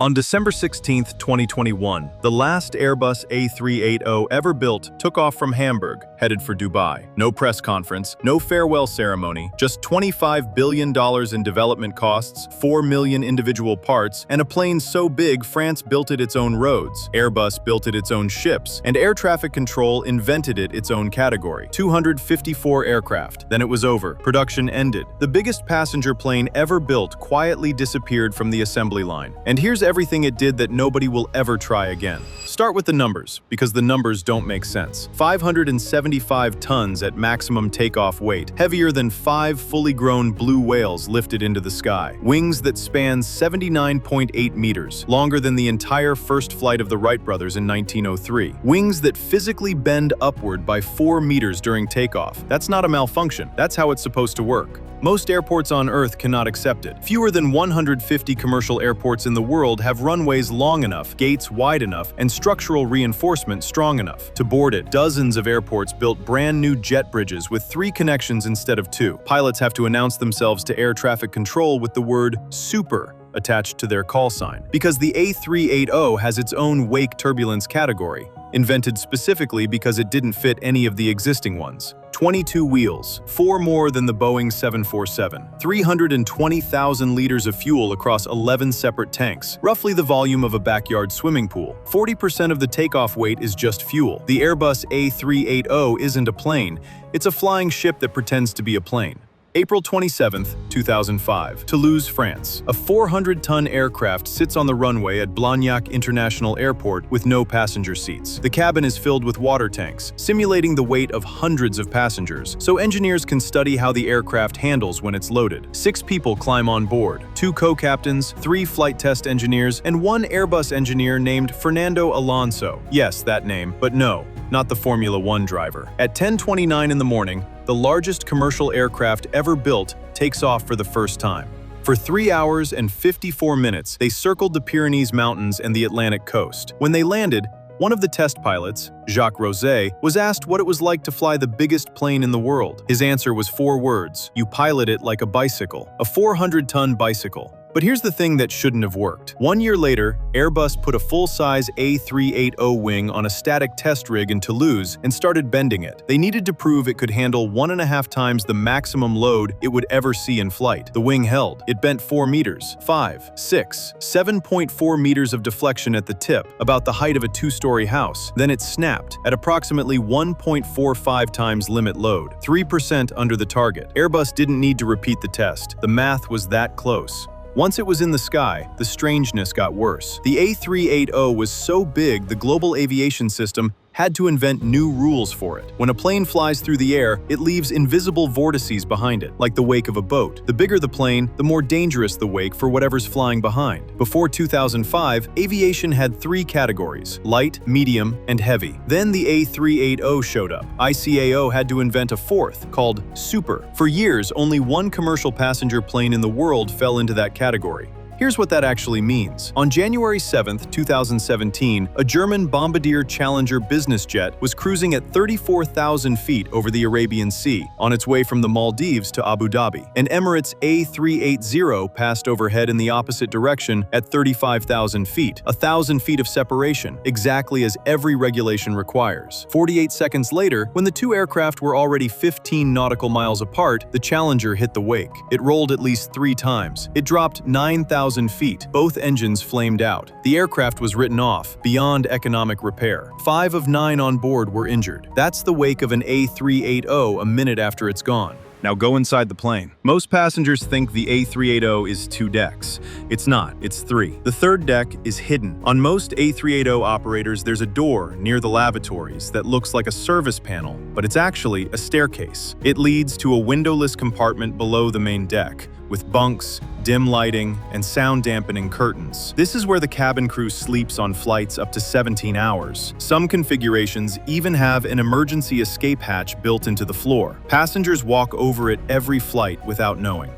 On December 16, 2021, the last Airbus A380 ever built took off from Hamburg, headed for Dubai. No press conference, no farewell ceremony, just $25 billion in development costs, 4 million individual parts, and a plane so big France built it its own roads, Airbus built it its own ships, and air traffic control invented it its own category. 254 aircraft. Then it was over. Production ended. The biggest passenger plane ever built quietly disappeared from the assembly line. And here's everything it did that nobody will ever try again. Start with the numbers, because the numbers don't make sense. 575 tons at maximum takeoff weight, heavier than 5 fully grown blue whales lifted into the sky. Wings that span 79.8 meters, longer than the entire first flight of the Wright brothers in 1903. Wings that physically bend upward by 4 meters during takeoff. That's not a malfunction. That's how it's supposed to work. Most airports on Earth cannot accept it. Fewer than 150 commercial airports in the world have runways long enough, gates wide enough, and structural reinforcement strong enough to board it. Dozens of airports built brand new jet bridges with 3 connections instead of 2. Pilots have to announce themselves to air traffic control with the word "super" attached to their call sign. Because the A380 has its own wake turbulence category, invented specifically because it didn't fit any of the existing ones. 22 wheels, 4 more than the Boeing 747, 320,000 liters of fuel across 11 separate tanks, roughly the volume of a backyard swimming pool. 40% of the takeoff weight is just fuel. The Airbus A380 isn't a plane, it's a flying ship that pretends to be a plane. April 27, 2005, Toulouse, France. A 400-ton aircraft sits on the runway at Blagnac International Airport with no passenger seats. The cabin is filled with water tanks, simulating the weight of hundreds of passengers, so engineers can study how the aircraft handles when it's loaded. 6 people climb on board, 2 co-captains, 3 flight test engineers, and 1 Airbus engineer named Fernando Alonso. Yes, that name, but no, not the Formula One driver. At 10:29 in the morning, the largest commercial aircraft ever built takes off for the first time. For 3 hours and 54 minutes, they circled the Pyrenees Mountains and the Atlantic coast. When they landed, one of the test pilots, Jacques Rosé, was asked what it was like to fly the biggest plane in the world. His answer was 4 words: you pilot it like a bicycle, a 400-ton bicycle. But here's the thing that shouldn't have worked. 1 year later, Airbus put a full-size A380 wing on a static test rig in Toulouse and started bending it. They needed to prove it could handle 1.5 times the maximum load it would ever see in flight. The wing held. It bent 4 meters, 5, 6, 7.4 meters of deflection at the tip, about the height of a 2-story house. Then it snapped at approximately 1.45 times limit load, 3% under the target. Airbus didn't need to repeat the test. The math was that close. Once it was in the sky, the strangeness got worse. The A380 was so big the global aviation system had to invent new rules for it. When a plane flies through the air, it leaves invisible vortices behind it, like the wake of a boat. The bigger the plane, the more dangerous the wake for whatever's flying behind. Before 2005, aviation had 3 categories: light, medium, and heavy. Then the A380 showed up. ICAO had to invent a 4th, called super. For years, only 1 commercial passenger plane in the world fell into that category. Here's what that actually means. On January 7, 2017, a German Bombardier Challenger business jet was cruising at 34,000 feet over the Arabian Sea, on its way from the Maldives to Abu Dhabi. An Emirates A380 passed overhead in the opposite direction at 35,000 feet, 1,000 feet of separation, exactly as every regulation requires. 48 seconds later, when the 2 aircraft were already 15 nautical miles apart, the Challenger hit the wake. It rolled at least 3 times. It dropped 9,000 feet. Both engines flamed out. The aircraft was written off, beyond economic repair. 5 of 9 on board were injured. That's the wake of an A380 a minute after it's gone. Now go inside the plane. Most passengers think the A380 is 2 decks. It's not, it's 3. The 3rd deck is hidden. On most A380 operators, there's a door near the lavatories that looks like a service panel, but it's actually a staircase. It leads to a windowless compartment below the main deck, with bunks, dim lighting, and sound-dampening curtains. This is where the cabin crew sleeps on flights up to 17 hours. Some configurations even have an emergency escape hatch built into the floor. Passengers walk over it every flight without knowing.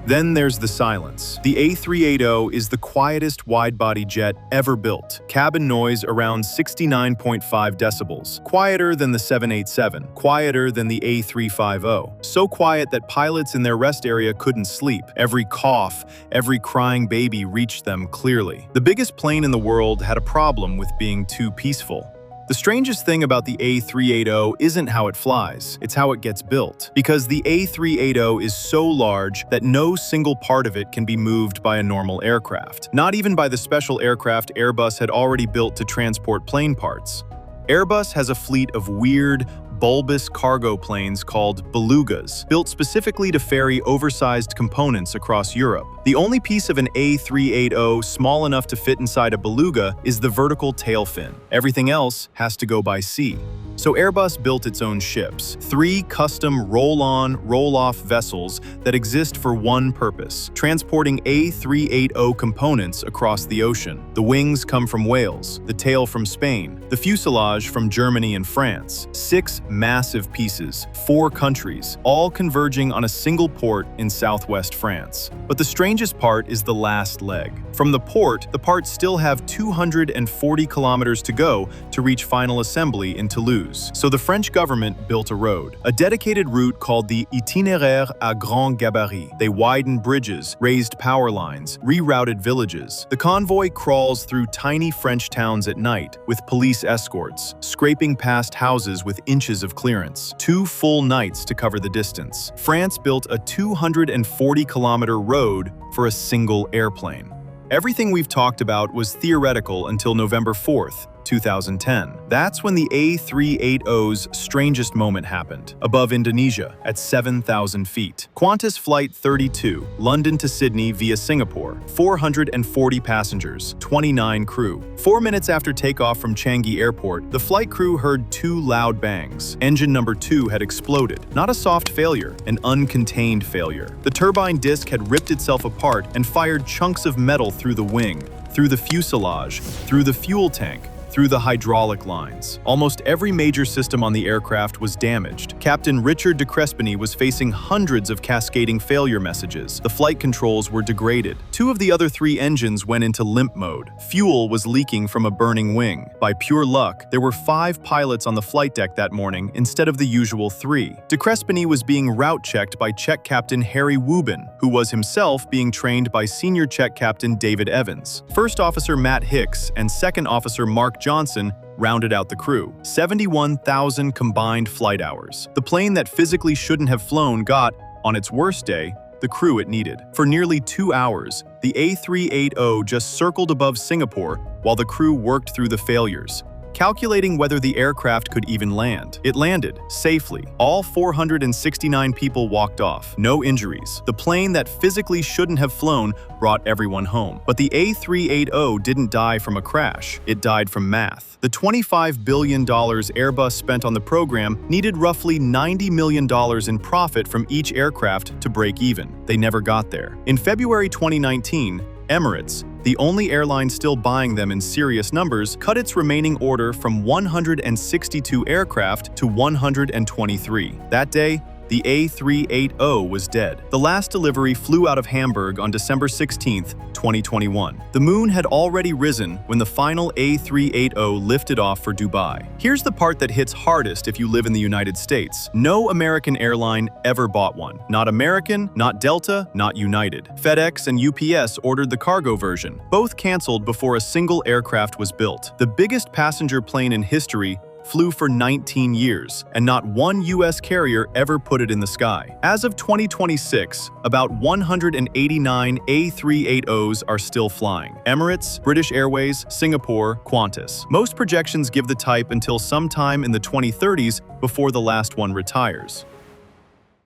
Then there's the silence. The A380 is the quietest wide-body jet ever built. Cabin noise around 69.5 decibels. Quieter than the 787. Quieter than the A350. So quiet that pilots in their rest area couldn't sleep. Every cough, every crying baby reached them clearly. The biggest plane in the world had a problem with being too peaceful. The strangest thing about the A380 isn't how it flies, it's how it gets built. Because the A380 is so large that no single part of it can be moved by a normal aircraft. Not even by the special aircraft Airbus had already built to transport plane parts. Airbus has a fleet of weird, bulbous cargo planes called belugas, built specifically to ferry oversized components across Europe. The only piece of an A380 small enough to fit inside a beluga is the vertical tail fin. Everything else has to go by sea. So Airbus built its own ships, 3 custom roll-on, roll-off vessels that exist for one purpose: transporting A380 components across the ocean. The wings come from Wales, the tail from Spain, the fuselage from Germany and France. 6 massive pieces, 4 countries, all converging on a single port in southwest France. But the strangest part is the last leg. From the port, the parts still have 240 kilometers to go to reach final assembly in Toulouse. So the French government built a road, a dedicated route called the Itinéraire à grand gabarit. They widened bridges, raised power lines, rerouted villages. The convoy crawls through tiny French towns at night with police escorts, scraping past houses with inches of clearance. 2 full nights to cover the distance. France built a 240-kilometer road for a single airplane. Everything we've talked about was theoretical until November 4th, 2010. That's when the A380's strangest moment happened, above Indonesia at 7,000 feet. Qantas Flight 32, London to Sydney via Singapore, 440 passengers, 29 crew. 4 minutes after takeoff from Changi Airport, the flight crew heard 2 loud bangs. Engine number 2 had exploded. Not a soft failure, an uncontained failure. The turbine disc had ripped itself apart and fired chunks of metal through the wing, through the fuselage, through the fuel tank, through the hydraulic lines. Almost every major system on the aircraft was damaged. Captain Richard de Crespigny was facing hundreds of cascading failure messages. The flight controls were degraded. 2 of the other 3 engines went into limp mode. Fuel was leaking from a burning wing. By pure luck, there were 5 pilots on the flight deck that morning instead of the usual 3. De Crespigny was being route checked by Czech Captain Harry Wubin, who was himself being trained by Senior Czech Captain David Evans. First Officer Matt Hicks and Second Officer Mark Johnson rounded out the crew. 71,000 combined flight hours. The plane that physically shouldn't have flown got, on its worst day, the crew it needed. For nearly 2 hours, the A380 just circled above Singapore while the crew worked through the failures, calculating whether the aircraft could even land. It landed, safely. All 469 people walked off. No injuries. The plane that physically shouldn't have flown brought everyone home. But the A380 didn't die from a crash. It died from math. The $25 billion Airbus spent on the program needed roughly $90 million in profit from each aircraft to break even. They never got there. In February 2019, Emirates, the only airline still buying them in serious numbers, cut its remaining order from 162 aircraft to 123. That day, the A380 was dead. The last delivery flew out of Hamburg on December 16, 2021. The moon had already risen when the final A380 lifted off for Dubai. Here's the part that hits hardest if you live in the United States. No American airline ever bought one. Not American, not Delta, not United. FedEx and UPS ordered the cargo version. Both canceled before a single aircraft was built. The biggest passenger plane in history flew for 19 years, and not one U.S. carrier ever put it in the sky. As of 2026, about 189 A380s are still flying. Emirates, British Airways, Singapore, Qantas. Most projections give the type until sometime in the 2030s before the last one retires.